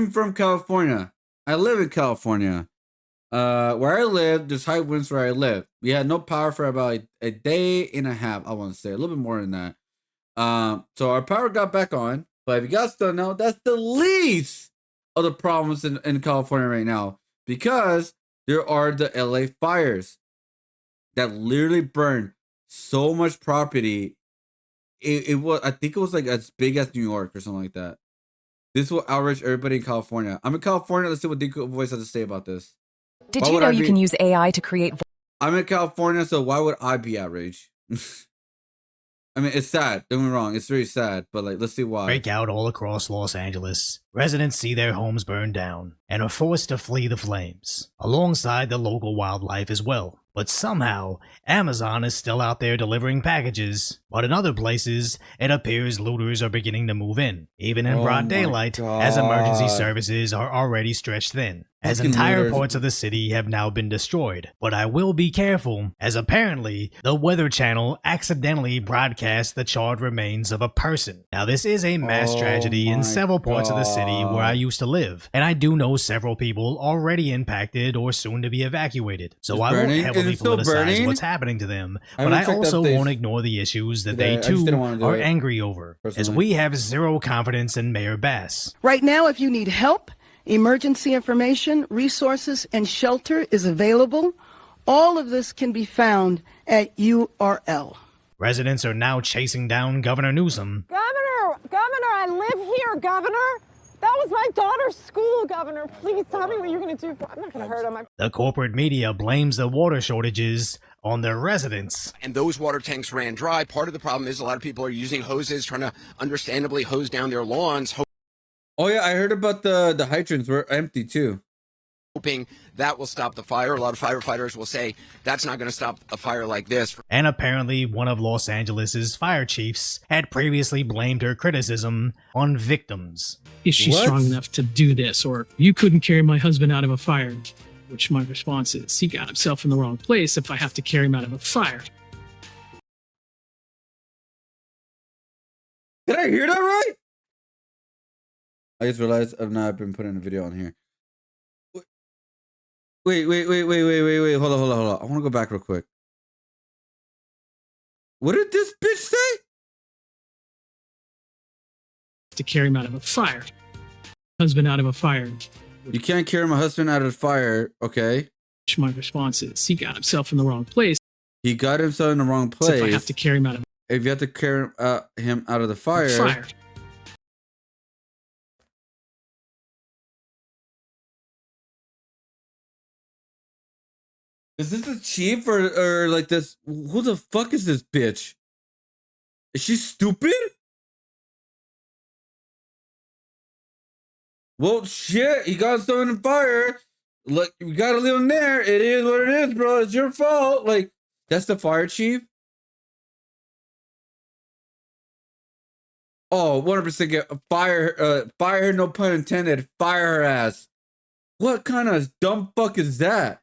I'm from California. I live in California. Where I live, there's high winds where I live. We had no power for about a day and a half. I want to say a little bit more than that. So our power got back on. But if you guys don't know, that's the least of the problems in California right now because there are the LA fires that literally burned so much property. It was, I think it was like as big as New York or something like that. This will outrage everybody in California. I'm in California. Let's see what Decoy Voice has to say about this. Did Why you would know I you be? can use AI to create I'm in California, so why would I be outraged? I mean, it's sad. Don't get me wrong. It's very sad, but like, let's see why. Break out all across Los Angeles. Residents see their homes burn down and are forced to flee the flames, alongside the local wildlife as well. But somehow, Amazon is still out there delivering packages, but in other places, it appears looters are beginning to move in, even in broad daylight, as emergency services are already stretched thin, as entire parts of the city have now been destroyed. But I will be careful, as apparently, the Weather Channel accidentally broadcast the charred remains of a person. Now this is a mass tragedy in several parts of the city where I used to live, and I do know several people already impacted or soon to be evacuated, so I won't heavily politicize what's happening to them, but I also won't ignore the issues that they too are angry over, as we have zero confidence in Mayor Bass. Right now, if you need help, emergency information, resources, and shelter is available. All of this can be found at URL. Residents are now chasing down Governor Newsom. Governor, I live here, Governor. That was my daughter's school, Governor. Please tell me what you're going to do. I'm not going to hurt him. The corporate media blames the water shortages on their residents. And those water tanks ran dry. Part of the problem is a lot of people are using hoses, trying to understandably hose down their lawns. Oh yeah, I heard about the hydrants were empty too. Hoping that will stop the fire. A lot of firefighters will say that's not going to stop a fire like this. And apparently one of Los Angeles's fire chiefs had previously blamed her criticism on victims. Is she strong enough to do this? Or you couldn't carry my husband out of a fire, which my response is, he got himself in the wrong place if I have to carry him out of a fire. Did I hear that right? I just realized I've not been putting a video on here. Wait. Hold on. I want to go back real quick. What did this bitch say? To carry him out of a fire. Husband out of a fire. You can't carry my husband out of the fire, okay? Which my response is, he got himself in the wrong place. He got himself in the wrong place. So if I have to carry him out of if you have to carry him out of the fire. Is this the chief or like this? Who the fuck is this bitch? Is she stupid? Well, shit, he got himself in the fire. Look, you gotta leave him there. It is what it is, bro. It's your fault. Like, that's the fire chief? Oh, 100% get fire her, no pun intended. Fire her ass. What kind of dumb fuck is that?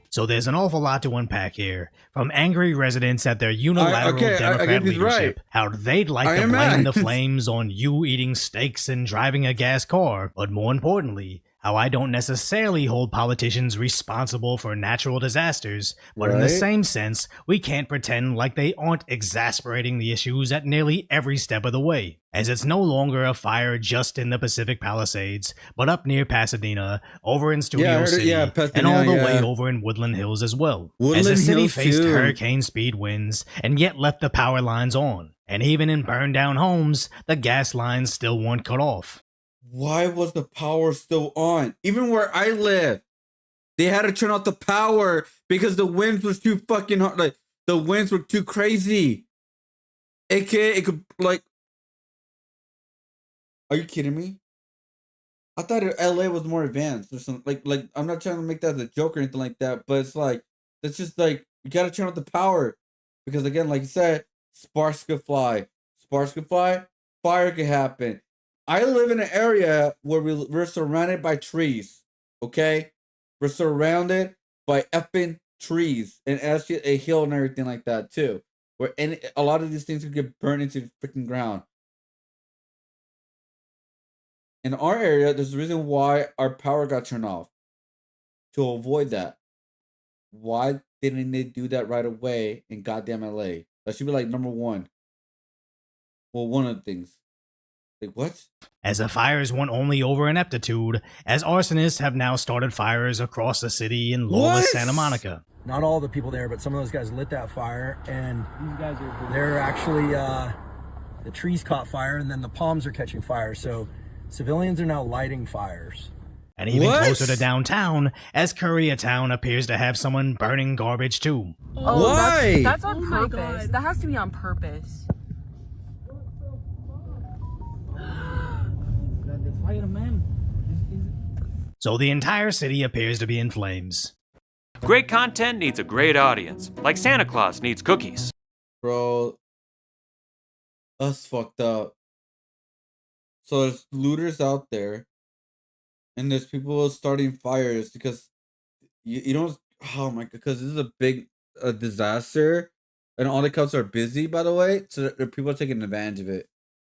So there's an awful lot to unpack here, from angry residents at their unilateral Democrat leadership, how they'd like to blame the flames on you eating steaks and driving a gas car, but more importantly, how I don't necessarily hold politicians responsible for natural disasters, but in the same sense, we can't pretend like they aren't exasperating the issues at nearly every step of the way, as it's no longer a fire just in the Pacific Palisades, but up near Pasadena, over in Studio City, and all the way over in Woodland Hills as well. As the city faced hurricane speed winds, and yet left the power lines on, and even in burned down homes, the gas lines still weren't cut off. Why was the power still on? Even where I live, they had to turn off the power because the winds was too fucking hard. Like, the winds were too crazy. AKA, it could, like... Are you kidding me? I thought LA was more advanced or something. Like, I'm not trying to make that as a joke or anything like that, but it's like, it's just like, you gotta turn off the power. Because again, like you said, sparks could fly. Sparks could fly, fire could happen. I live in an area where we're surrounded by trees, okay? We're surrounded by effing trees and actually a hill and everything like that too. Where a lot of these things could get burned into the freaking ground. in our area, there's a reason why our power got turned off. To avoid that. Why didn't they do that right away in goddamn LA? That should be like number one. Well, one of the things. Like, what? As the fires weren't only over ineptitude, as arsonists have now started fires across the city in lawless Santa Monica. Not all the people there, but some of those guys lit that fire, and they're actually, the trees caught fire, and then the palms are catching fire, so civilians are now lighting fires. And even closer to downtown, as Koreatown appears to have someone burning garbage too. Oh, why? That's on purpose. That has to be on purpose. So the entire city appears to be in flames. Great content needs a great audience, like Santa Claus needs cookies. Bro, us fucked up. So there's looters out there, and there's people starting fires because you don't. Oh my god! Because this is a big disaster, and all the cops are busy. By the way, so there are people taking advantage of it.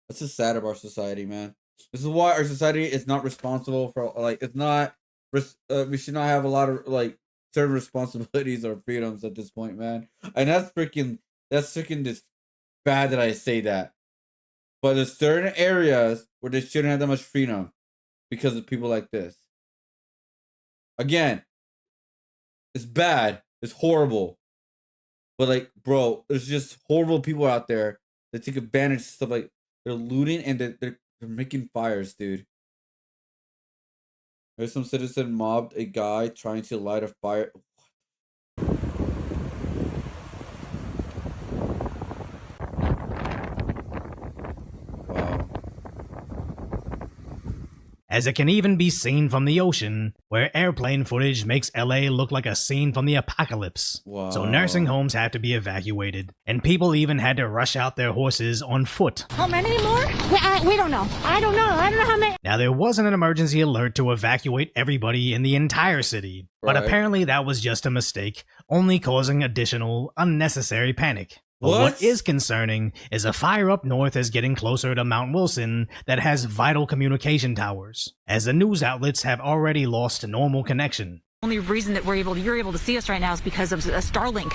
That's the sad of our society, man. This is why our society is not responsible for like it's not. We should not have a lot of like certain responsibilities or freedoms at this point, man. And that's freaking this bad that I say that. But there's certain areas where they shouldn't have that much freedom because of people like this. Again, it's bad. It's horrible. But like, bro, there's just horrible people out there that take advantage of stuff like they're looting and they're making fires, dude. There's some citizen mobbed a guy trying to light a fire. Wow. As it can even be seen from the ocean, where airplane footage makes LA look like a scene from the apocalypse. Wow. So nursing homes have to be evacuated, and people even had to rush out their horses on foot. How many more? We don't know. I don't know how many. Now, there wasn't an emergency alert to evacuate everybody in the entire city, but Right. apparently that was just a mistake, only causing additional, unnecessary panic. But what is concerning is a fire up north is getting closer to Mount Wilson that has vital communication towers, as the news outlets have already lost normal connection. Only reason that you're able to see us right now is because of a Starlink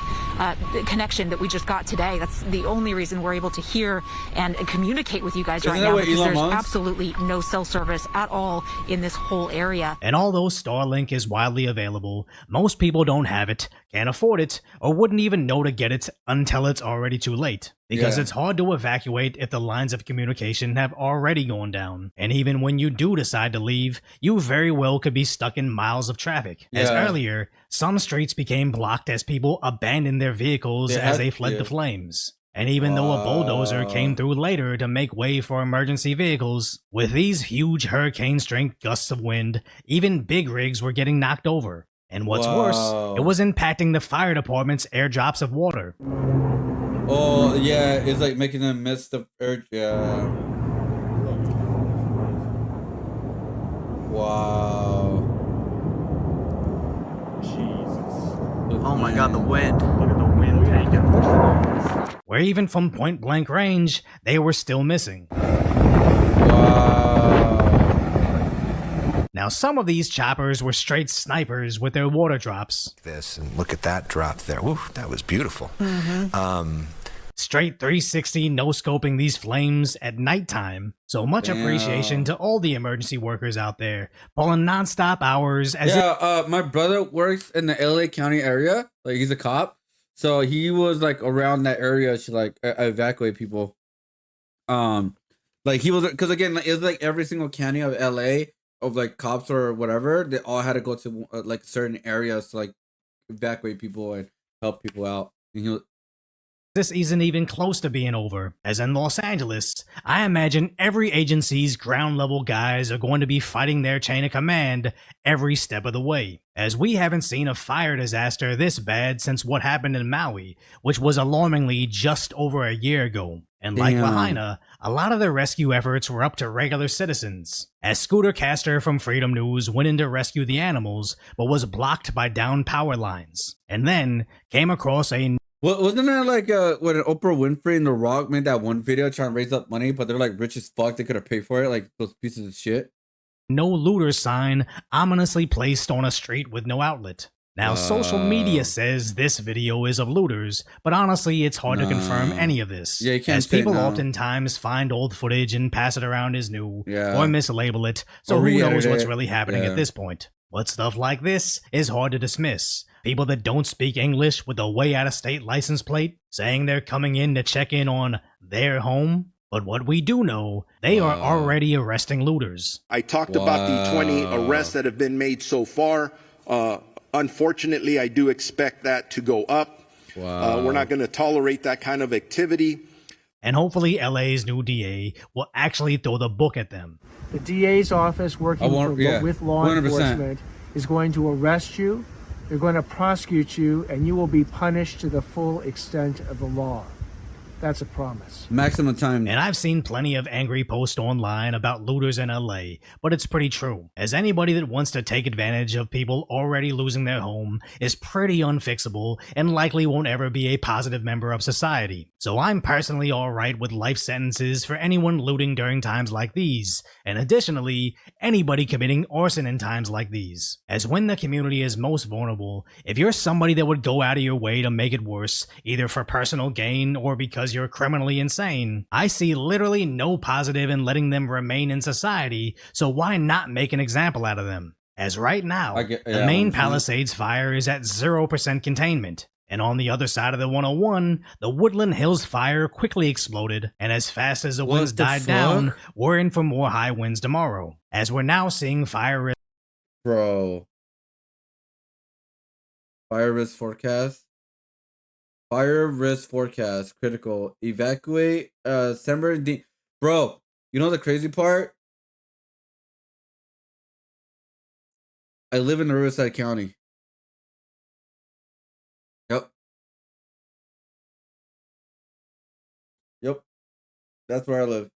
connection that we just got today. That's the only reason we're able to hear and communicate with you guys right now, because there's absolutely no cell service at all in this whole area. And although Starlink is widely available, most people don't have it, can't afford it, or wouldn't even know to get it until it's already too late. Because it's hard to evacuate if the lines of communication have already gone down. And even when you do decide to leave, you very well could be stuck in miles of traffic. As earlier, some streets became blocked as people abandoned their vehicles as they fled the flames. And even though a bulldozer came through later to make way for emergency vehicles, with these huge hurricane-strength gusts of wind, even big rigs were getting knocked over. And what's worse, it was impacting the fire department's airdrops of water. Oh, yeah, it's like making them miss the urge. Yeah. Wow. Jesus. Oh my god, the wind. Look at the wind taking. Where even from point blank range, they were still missing. Wow. Now, some of these choppers were straight snipers with their water drops. This, and look at that drop there. Woo, that was beautiful. Straight 360 no-scoping these flames at nighttime. So much appreciation to all the emergency workers out there, pulling nonstop hours. My brother works in the LA County area. Like, he's a cop. So he was like around that area to like evacuate people. Like he was, because again, it was like every single county of LA of like cops or whatever, they all had to go to like certain areas to like evacuate people and help people out. And he was, this isn't even close to being over, as in Los Angeles, I imagine every agency's ground level guys are going to be fighting their chain of command every step of the way, as we haven't seen a fire disaster this bad since what happened in Maui, which was alarmingly just over a year ago. And like Lahaina, a lot of the rescue efforts were up to regular citizens, as Scooter Caster from Freedom News went in to rescue the animals, but was blocked by downed power lines, and then came across a... Wasn't that like when Oprah Winfrey and The Rock made that one video trying to raise up money, but they're like rich as fuck, they could have paid for it, like those pieces of shit? no looter sign ominously placed on a street with no outlet. Now, social media says this video is of looters, but honestly, it's hard to confirm any of this. Yeah, you can't as say people no. oftentimes find old footage and pass it around as new, Yeah. or mislabel it, so Or who knows re-edit what's it. really happening Yeah. at this point. But stuff like this is hard to dismiss. People that don't speak English with a way out of state license plate saying they're coming in to check in on their home. But what we do know, they are already arresting looters. I talked about the 20 arrests that have been made so far. Unfortunately, I do expect that to go up. We're not going to tolerate that kind of activity. And hopefully LA's new DA will actually throw the book at them. The DA's office working with law 100%. enforcement is going to arrest you, they're going to prosecute you, and you will be punished to the full extent of the law. That's a promise. Maximum time. And I've seen plenty of angry posts online about looters in LA, but it's pretty true, as anybody that wants to take advantage of people already losing their home is pretty unfixable and likely won't ever be a positive member of society. So I'm personally alright with life sentences for anyone looting during times like these, and additionally, anybody committing arson in times like these. As when the community is most vulnerable, if you're somebody that would go out of your way to make it worse, either for personal gain or because you're criminally insane, I see literally no positive in letting them remain in society, so why not make an example out of them? As right now, the main Palisades fire is at 0% containment, and on the other side of the 101, the Woodland Hills fire quickly exploded, and as fast as the winds died down, we're in for more high winds tomorrow, as we're now seeing fire risk. Bro. Fire risk forecast. Fire risk forecast. Critical. Evacuate. Bro, you know the crazy part? I live in Riverside County. Yep. That's where I live.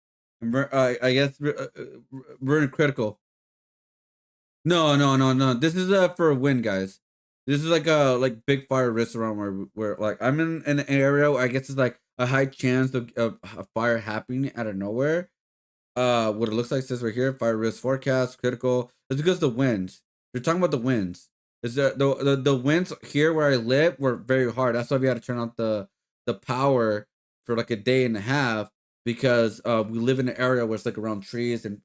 I guess we're in critical. No. This is for a win, guys. This is like a big fire risk around where like I'm in an area where I guess it's like a high chance of a fire happening out of nowhere. What it looks like says right here, fire risk forecast, critical. It's because the winds. They're talking about the winds. Is the winds here where I live were very hard. That's why we had to turn off the power for like a day and a half, because we live in an area where it's like around trees and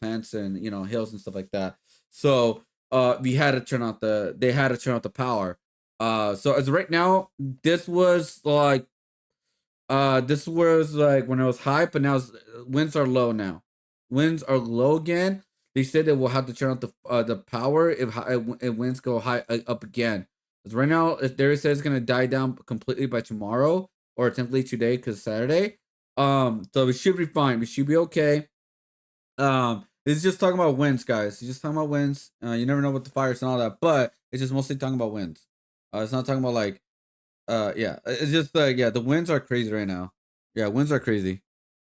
plants and hills and stuff like that. So they had to turn out the power. So as right now, this was like when it was high, but now winds are low now. Winds are low again. They said that we'll have to turn out the power if winds go high up again. Because right now, they said it's gonna die down completely by tomorrow or technically today because Saturday. So we should be fine. We should be okay. It's just talking about winds, guys. It's just talking about winds. You never know what the fires and all that, but it's just mostly talking about winds. It's not talking about like, yeah. It's just the winds are crazy right now. Yeah, winds are crazy.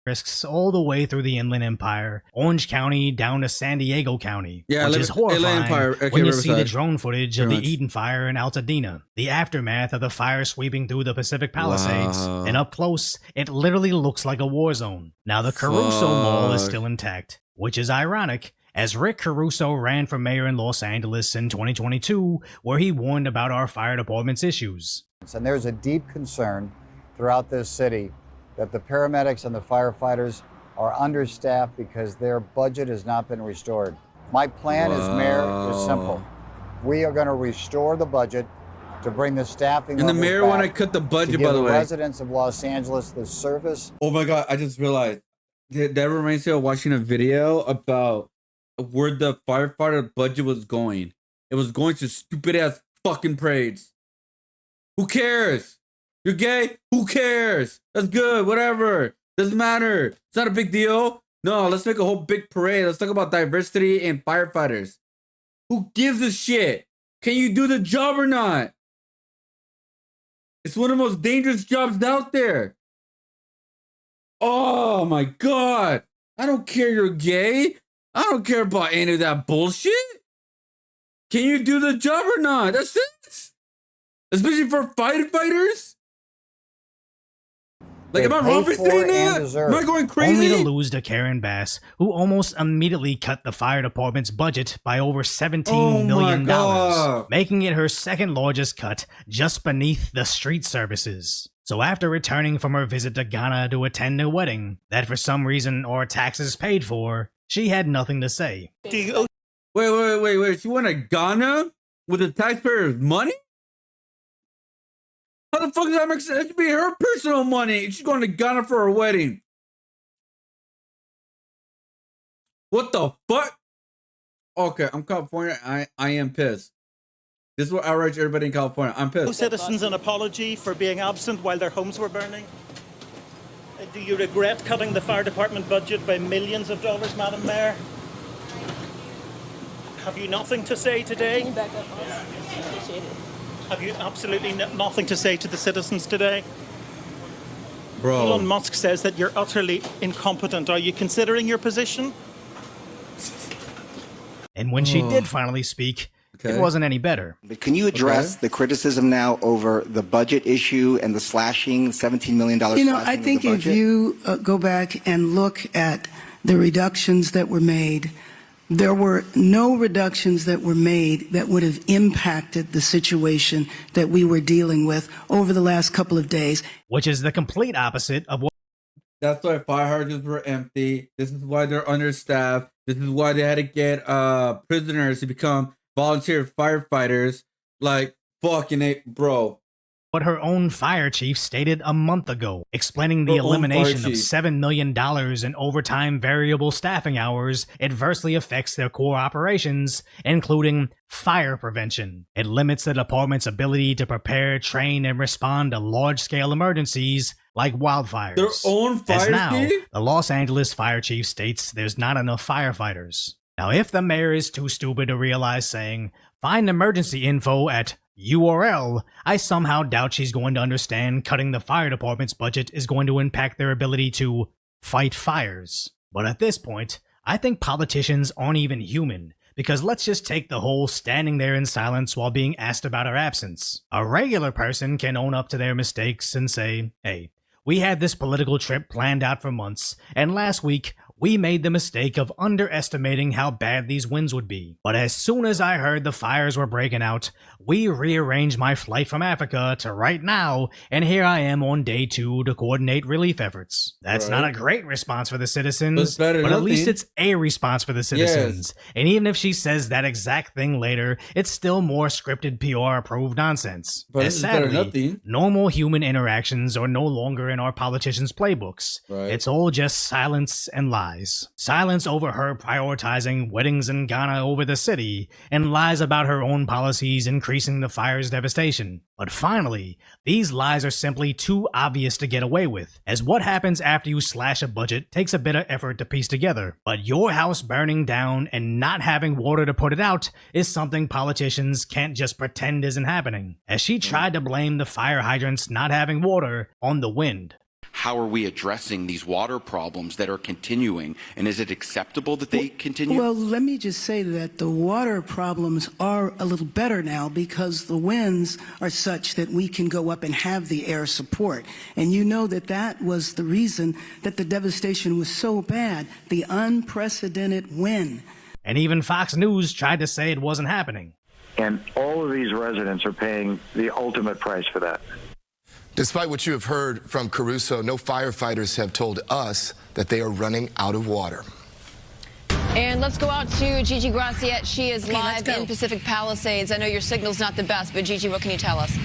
Risks all the way through the Inland Empire, Orange County down to San Diego County, yeah, which is horrifying when you see the drone footage of the Eden Fire in Altadena, the aftermath of the fire sweeping through the Pacific Palisades, and up close, it literally looks like a war zone. Now the Caruso Mall is still intact, which is ironic, as Rick Caruso ran for mayor in Los Angeles in 2022, where he warned about our fire department's issues. And there's a deep concern throughout this city that the paramedics and the firefighters are understaffed because their budget has not been restored. My plan as mayor is simple. We are going to restore the budget to bring the staffing and the mayor want to cut the budget, by the way. Residents of Los Angeles the service. Oh my God, I just realized that reminds me of watching a video about where the firefighter budget was going. It was going to stupid ass fucking parades. Who cares? You're gay? Who cares? That's good, whatever. Doesn't matter. It's not a big deal. No, let's make a whole big parade. Let's talk about diversity and firefighters. Who gives a shit? Can you do the job or not? It's one of the most dangerous jobs out there. Oh my God. I don't care you're gay. I don't care about any of that bullshit. Can you do the job or not? That's it. Especially for firefighters. Like, am I wrong for saying that? Am I going crazy? Only to lose to Karen Bass, who almost immediately cut the fire department's budget by over $17 million, making it her second largest cut, just beneath the street services. So after returning from her visit to Ghana to attend a wedding that for some reason our taxes paid for, she had nothing to say. Wait. She went to Ghana with the taxpayers' money? How the fuck does that make sense? It should be her personal money. She's going to Ghana for her wedding. What the fuck? Okay, I'm California. I am pissed. This is what outrage everybody in California. I'm pissed. Citizens an apology for being absent while their homes were burning. Do you regret cutting the fire department budget by millions of dollars, Madam Mayor? Have you nothing to say today? Can you back up? Appreciate it. Have you absolutely nothing to say to the citizens today? Bro. Elon Musk says that you're utterly incompetent. Are you considering your position? And when she did finally speak, it wasn't any better. But can you address the criticism now over the budget issue and the slashing, $17 million slashing? You know, I think if you go back and look at the reductions that were made, there were no reductions that were made that would have impacted the situation that we were dealing with over the last couple of days. Which is the complete opposite of what... That's why fire hydrants were empty. This is why they're understaffed. This is why they had to get prisoners to become volunteer firefighters. Like, fucking it, bro. What her own fire chief stated a month ago, explaining the elimination of $7 million in overtime variable staffing hours adversely affects their core operations, including fire prevention. It limits the department's ability to prepare, train, and respond to large-scale emergencies like wildfires. Their own fire As now, chief? the Los Angeles fire chief states there's not enough firefighters. Now, if the mayor is too stupid to realize saying, find emergency info at URL, I somehow doubt she's going to understand cutting the fire department's budget is going to impact their ability to fight fires. But at this point, I think politicians aren't even human, because let's just take the whole standing there in silence while being asked about our absence. A regular person can own up to their mistakes and say, hey, we had this political trip planned out for months, and last week, we made the mistake of underestimating how bad these winds would be. But as soon as I heard the fires were breaking out, we rearranged my flight from Africa to right now, and here I am on day 2 to coordinate relief efforts. That's not a great response for the citizens, but at least it's a response for the citizens. Yes. And even if she says that exact thing later, it's still more scripted PR-approved nonsense. But as sadly, normal human interactions are no longer in our politicians' playbooks. It's all just silence and lies. Silence over her prioritizing weddings in Ghana over the city, and lies about her own policies increasing the fire's devastation. But finally, these lies are simply too obvious to get away with, as what happens after you slash a budget takes a bit of effort to piece together. But your house burning down and not having water to put it out is something politicians can't just pretend isn't happening, as she tried to blame the fire hydrants not having water on the wind. How are we addressing these water problems that are continuing? And is it acceptable that they continue? Well, let me just say that the water problems are a little better now because the winds are such that we can go up and have the air support. And you know that that was the reason that the devastation was so bad, the unprecedented wind. And even Fox News tried to say it wasn't happening. And all of these residents are paying the ultimate price for that. Despite what you have heard from Caruso, no firefighters have told us that they are running out of water. And let's go out to Gigi Graciette. She is live in Pacific Palisades. I know your signal's not the best, but Gigi, what can you tell us?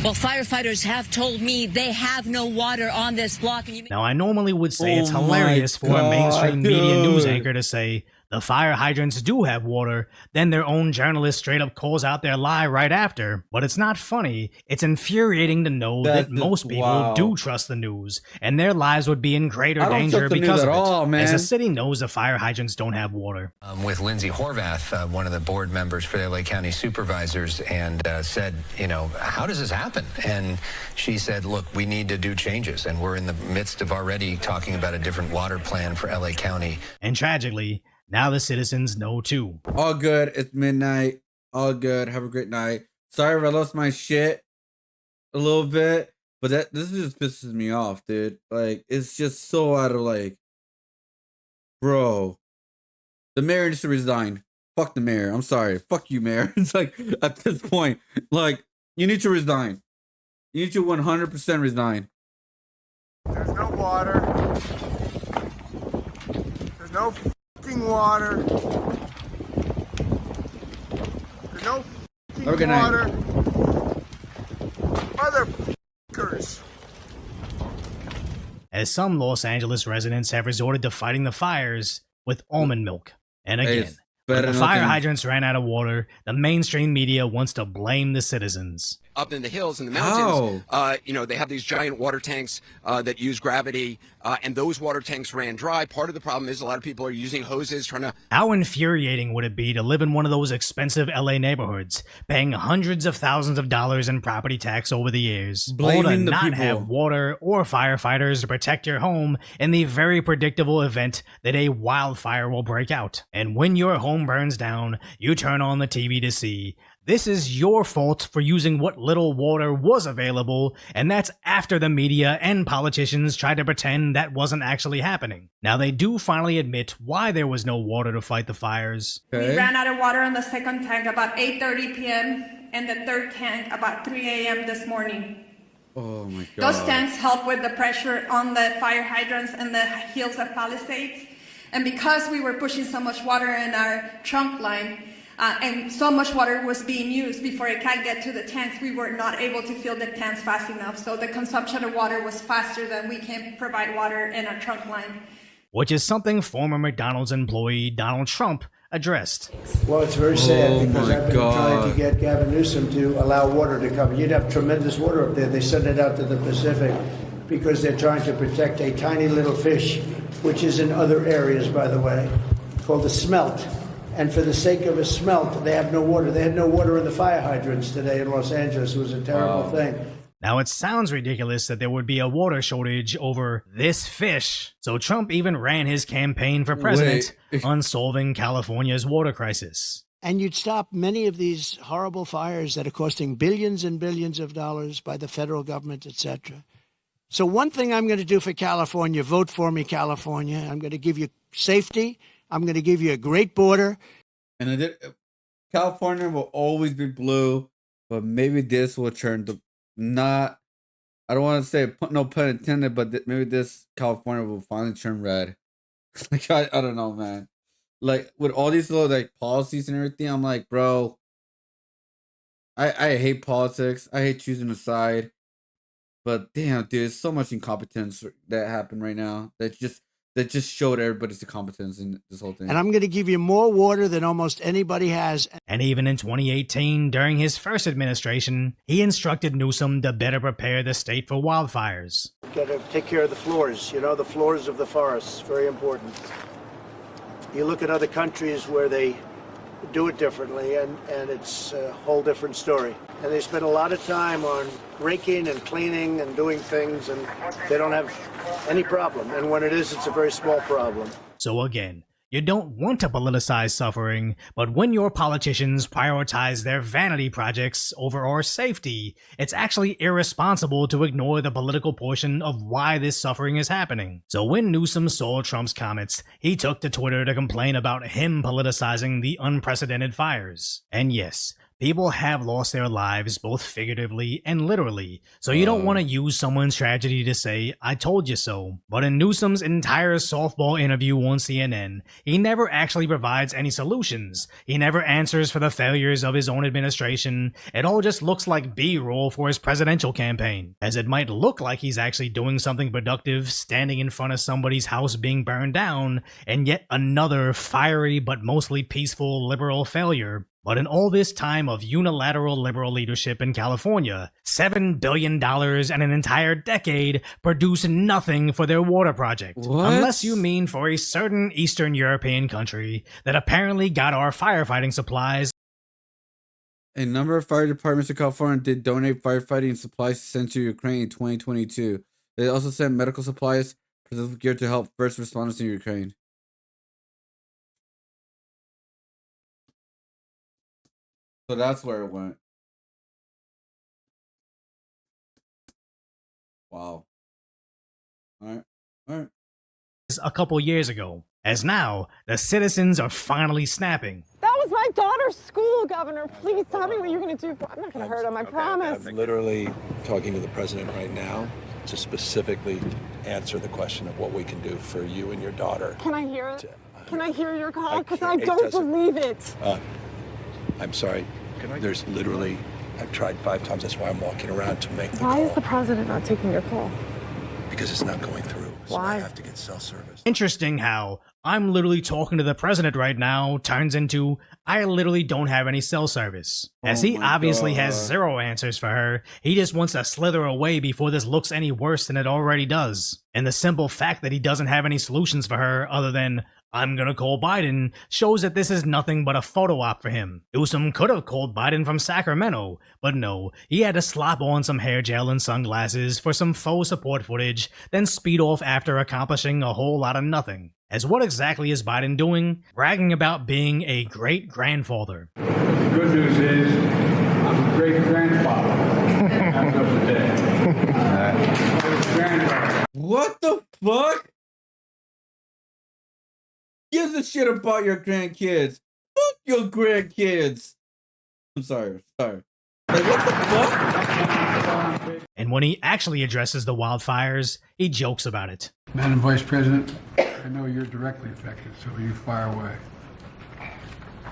Well, firefighters have told me they have no water on this block. Now, I normally would say it's hilarious for a mainstream media news anchor to say the fire hydrants do have water, then their own journalist straight up calls out their lie right after. But it's not funny. It's infuriating to know that most people do trust the news, and their lives would be in greater danger because of it. As the city knows the fire hydrants don't have water. With Lindsay Horvath, one of the board members for the LA County Supervisors, and said, you know, how does this happen? And she said, look, we need to do changes, and we're in the midst of already talking about a different water plan for LA County. And tragically, now the citizens know too. All good. It's midnight. All good. Have a great night. Sorry if I lost my shit. a little bit, but this just pisses me off, dude. Like, it's just so out of like, bro. The mayor needs to resign. Fuck the mayor. I'm sorry. Fuck you, mayor. It's like at this point, like you need to resign. You need to 100% resign. There's no water. There's no fucking water. There's no fucking water. Motherfuckers. As some Los Angeles residents have resorted to fighting the fires with almond milk. And again, when the fire hydrants ran out of water, the mainstream media wants to blame the citizens. Up in the hills and the mountains, they have these giant water tanks that use gravity, and those water tanks ran dry. Part of the problem is a lot of people are using hoses trying to... How infuriating would it be to live in one of those expensive LA neighborhoods, paying hundreds of thousands of dollars in property tax over the years, all to not have water or firefighters to protect your home in the very predictable event that a wildfire will break out. And when your home burns down, you turn on the TV to see this is your fault for using what little water was available, and that's after the media and politicians tried to pretend that wasn't actually happening. Now, they do finally admit why there was no water to fight the fires. We ran out of water on the second tank about 8:30 p.m. and the third tank about 3 a.m. this morning. Oh my God. Those tanks help with the pressure on the fire hydrants and the hills of Palisades. And because we were pushing so much water in our trunk line, and so much water was being used before it could get to the tanks, we were not able to fill the tanks fast enough. So the consumption of water was faster than we can provide water in our trunk line. Which is something former McDonald's employee Donald Trump addressed. Well, it's very sad because I've been trying to get Gavin Newsom to allow water to come. You'd have tremendous water up there. They send it out to the Pacific because they're trying to protect a tiny little fish, which is in other areas, by the way, called the smelt. And for the sake of a smelt, they have no water. They had no water in the fire hydrants today in Los Angeles. It was a terrible thing. Now, it sounds ridiculous that there would be a water shortage over this fish. So Trump even ran his campaign for president on solving California's water crisis. And you'd stop many of these horrible fires that are costing billions and billions of dollars by the federal government, etc. So one thing I'm going to do for California, vote for me, California. I'm going to give you safety. I'm going to give you a great border. And California will always be blue, but maybe this will turn to not, I don't want to say no pun intended, but maybe this California will finally turn red. Like, I don't know, man. Like, with all these little, like, policies and everything, I'm like, bro, I hate politics. I hate choosing a side. But damn, dude, there's so much incompetence that happened right now that just showed everybody's incompetence in this whole thing. And I'm going to give you more water than almost anybody has. And even in 2018, during his first administration, he instructed Newsom to better prepare the state for wildfires. Got to take care of the floors, the floors of the forests, very important. You look at other countries where they do it differently, and it's a whole different story. And they spend a lot of time on raking and cleaning and doing things, and they don't have any problem. And when it is, it's a very small problem. So again, you don't want to politicize suffering, but when your politicians prioritize their vanity projects over our safety, it's actually irresponsible to ignore the political portion of why this suffering is happening. So when Newsom saw Trump's comments, he took to Twitter to complain about him politicizing the unprecedented fires. And yes, people have lost their lives both figuratively and literally, so you don't want to use someone's tragedy to say, I told you so. But in Newsom's entire softball interview on CNN, he never actually provides any solutions. He never answers for the failures of his own administration. It all just looks like B-roll for his presidential campaign, as it might look like he's actually doing something productive, standing in front of somebody's house being burned down, and yet another fiery but mostly peaceful liberal failure. But in all this time of unilateral liberal leadership in California, $7 billion and an entire decade produce nothing for their water project. What? Unless you mean for a certain Eastern European country that apparently got our firefighting supplies. A number of fire departments in California did donate firefighting supplies sent to Ukraine in 2022. They also sent medical supplies, protective gear to help first responders in Ukraine. So that's where it went. Wow. All right. All right. A couple years ago, as now the citizens are finally snapping. That was my daughter's school, Governor. Please tell me what you're going to do. I'm not going to hurt him, I promise. I'm literally talking to the president right now to specifically answer the question of what we can do for you and your daughter. Can I hear it? Can I hear your call? Because I don't believe it. I'm sorry. There's literally, I've tried 5 times. That's why I'm walking around to make the Why call. is the president not taking your call? Because it's not going through. So Why? I have to get cell service. Interesting how I'm literally talking to the president right now turns into I literally don't have any cell service. As he obviously has zero answers for her, he just wants to slither away before this looks any worse than it already does. And the simple fact that he doesn't have any solutions for her other than I'm gonna call Biden shows that this is nothing but a photo op for him. Newsom could have called Biden from Sacramento, but no, he had to slop on some hair gel and sunglasses for some faux support footage, then speed off after accomplishing a whole lot of nothing. As what exactly is Biden doing? Bragging about being a great-grandfather. The good news is I'm a great-grandfather as of today. What the fuck? Gives a shit about your grandkids. Fuck your grandkids. I'm sorry. Like, what the fuck? And when he actually addresses the wildfires, he jokes about it. Madam Vice President, I know you're directly affected, so you fire away.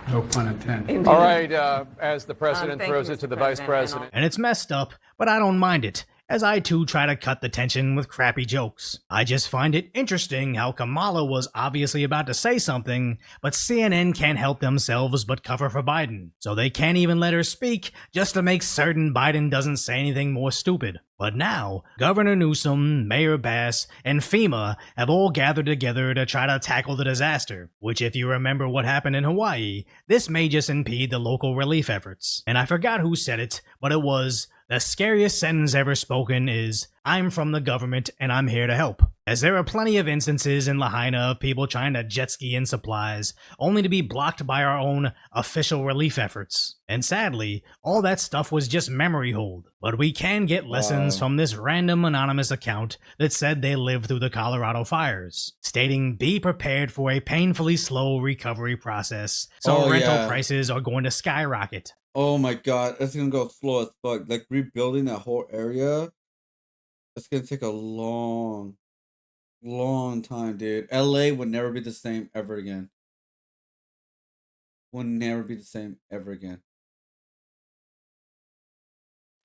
No pun intended. All right, as the president throws it to the vice president. And it's messed up, but I don't mind it, as I too try to cut the tension with crappy jokes. I just find it interesting how Kamala was obviously about to say something, but CNN can't help themselves but cover for Biden. So they can't even let her speak just to make certain Biden doesn't say anything more stupid. But now, Governor Newsom, Mayor Bass, and FEMA have all gathered together to try to tackle the disaster, which if you remember what happened in Hawaii, this may just impede the local relief efforts. And I forgot who said it, but it was, the scariest sentence ever spoken is, I'm from the government and I'm here to help. As there are plenty of instances in Lahaina of people trying to jet ski in supplies, only to be blocked by our own official relief efforts. And sadly, all that stuff was just memory hold. But we can get lessons from this random anonymous account that said they lived through the Colorado fires, stating be prepared for a painfully slow recovery process, so rental prices are going to skyrocket. Oh my god, it's gonna go slow as fuck. Like rebuilding that whole area, it's gonna take a long time, dude. LA would never be the same ever again. Will never be the same ever again.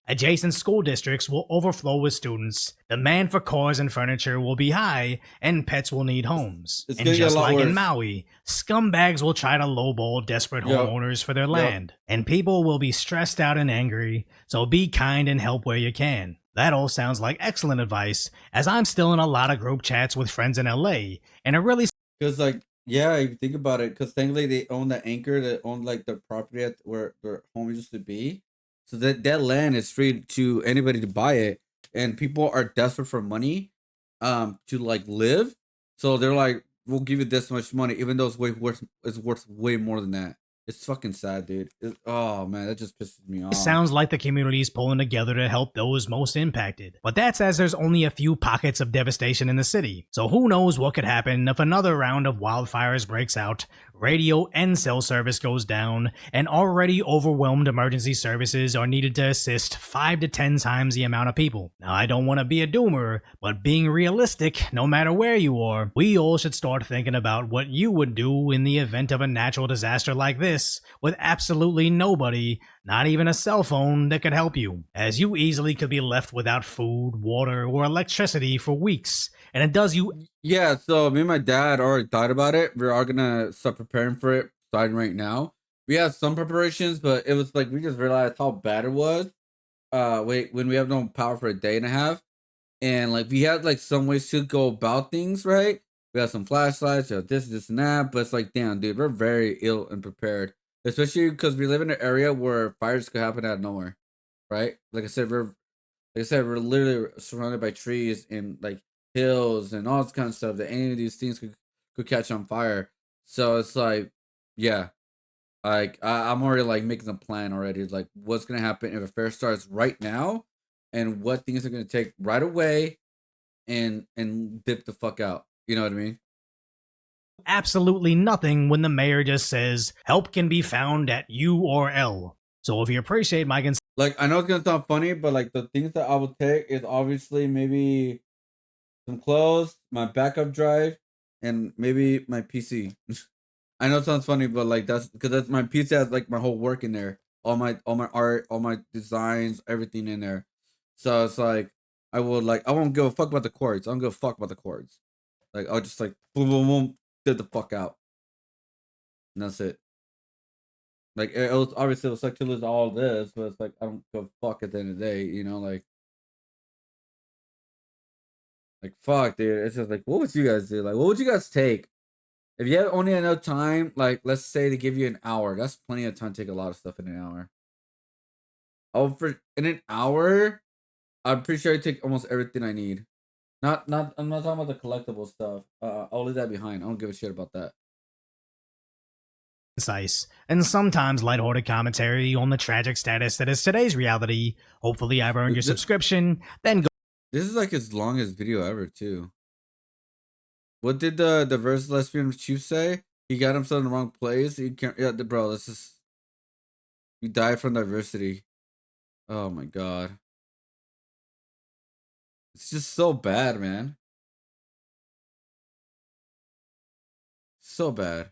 Adjacent school districts will overflow with students, demand for cars and furniture will be high, and pets will need homes. It's and gonna just get a lot like worse. in Maui, scumbags will try to lowball desperate homeowners for their land, and people will be stressed out and angry, so be kind and help where you can. That all sounds like excellent advice, as I'm still in a lot of group chats with friends in LA, and it really... Because, like, yeah, you think about it, because thankfully they own the anchor, that own, like, the property at where their home used to be. So that land is free to anybody to buy it, and people are desperate for money, to like live. So they're like, "We'll give you this much money," even though it's worth way more than that. It's fucking sad, dude. Oh man, that just pisses me off. It sounds like the community's pulling together to help those most impacted. But that's as there's only a few pockets of devastation in the city. So who knows what could happen if another round of wildfires breaks out, radio and cell service goes down, and already overwhelmed emergency services are needed to assist 5 to 10 times the amount of people. Now, I don't want to be a doomer, but being realistic, no matter where you are, we all should start thinking about what you would do in the event of a natural disaster like this, with absolutely nobody, not even a cell phone, that could help you, as you easily could be left without food, water, or electricity for weeks, and it does you... Yeah, so me and my dad already thought about it. We are gonna start preparing for it starting right now. We have some preparations, but it was like we just realized how bad it was. When we have no power for a day and a half, and like we had like some ways to go about things, right? We have some flashlights, we have this, and that, but it's like, damn, dude, we're very ill and prepared, especially because we live in an area where fires could happen out of nowhere, right? Like I said, we're literally surrounded by trees and like hills and all this kind of stuff that any of these things could catch on fire. So it's like, yeah, like I'm already like making a plan already, like what's gonna happen if a fair starts right now. and what things are going to take right away and dip the fuck out. You know what I mean? Absolutely nothing when the mayor just says help can be found at U or L. So if you appreciate my like, I know it's gonna sound funny, but like the things that I would take is obviously maybe some clothes, my backup drive, and maybe my PC. I know it sounds funny, but like that's because my PC has like my whole work in there, all my art, all my designs, everything in there. So it's like I won't give a fuck about the chords. I don't give a fuck about the chords. Like I'll just like boom boom boom, get the fuck out, and that's it. Like it was obviously it was like to lose all this, but it's like I don't give a fuck at the end of the day, you know, like fuck, dude. It's just like what would you guys do? Like what would you guys take? If you have only enough time, like let's say to give you an hour, that's plenty of time to take a lot of stuff in an hour. Oh, for in an hour, I'm pretty sure I take almost everything I need. Not I'm not talking about the collectible stuff. I'll leave that behind. I don't give a shit about that. concise and sometimes lighthearted commentary on the tragic status that is today's reality. Hopefully, I've earned your subscription. Then go. This is like his longest video ever, too. What did the verse lesbian chief say? He got himself in the wrong place. He can't. Yeah, bro. This is. You died from diversity. Oh my god. It's just so bad, man. So bad.